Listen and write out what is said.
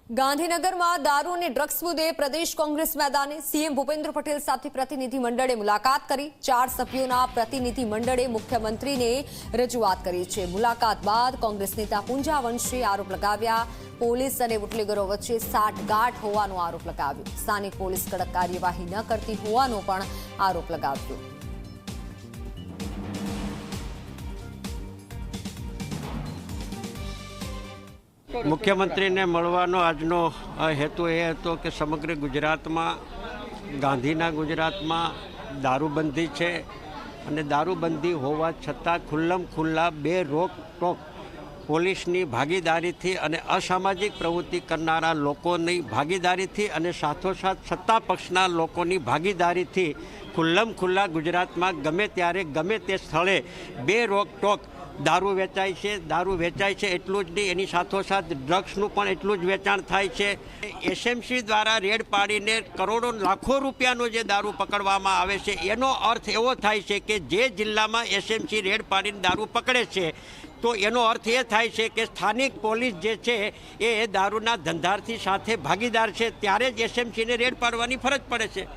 ગાંધીનગરમાં દારૂ અને ડ્રગ્સ મુદ્દે પ્રદેશ કોંગ્રેસ મેદાને સીએમ ભૂપેન્દ્ર પટેલ સાથે પ્રતિનિધિ મંડળે મુલાકાત કરી। 4 સભ્યોના પ્રતિનિધિ મંડળે મુખ્યમંત્રીને રજૂઆત કરી છે। મુલાકાત બાદ કોંગ્રેસ નેતા પૂંજા વંશે આરોપ લગાવ્યા પોલીસ અને બુટલેગરો વચ્ચે સાઠગાંઠ હોવાનો આરોપ લગાવ્યો। સ્થાનિક પોલીસ કડક કાર્યવાહી ન કરતી હોવાનો પણ આરોપ લગાવ્યો। मुख्यमंत्री ने મળવાનો આજનો હેતુ એ હતો કે સમગ્ર ગુજરાતમાં ગાંધીના ગુજરાતમાં દારૂબંધી છે અને દારૂબંધી હોવા છતાં ખુલ્લા બે રોકટોક પોલીસની ભાગીદારીથી અને અસામાજિક પ્રવૃત્તિ કરનારા લોકોની ભાગીદારીથી અને સાથોસાથ સત્તા પક્ષના લોકોની ભાગીદારીથી ખુલ્લા ગુજરાતમાં ગમે ત્યારે ગમે તે સ્થળે બે રોકટોક દારૂ વેચાય છે એટલું જ નહીં, એની સાથોસાથ ડ્રગ્સનું પણ એટલું જ વેચાણ થાય છે। એસએમસી દ્વારા રેડ પાડીને કરોડો લાખો રૂપિયાનો જે દારૂ પકડવામાં આવે છે એનો અર્થ એવો થાય છે કે જે જિલ્લામાં એસએમસી રેડ પાડીને દારૂ પકડે છે તો એનો અર્થ એ થાય છે કે સ્થાનિક પોલીસ જે છે એ દારૂના ધંધાર્થી સાથે ભાગીદાર છે, ત્યારે જ એસએમસીને રેડ પાડવાની ફરજ પડે છે।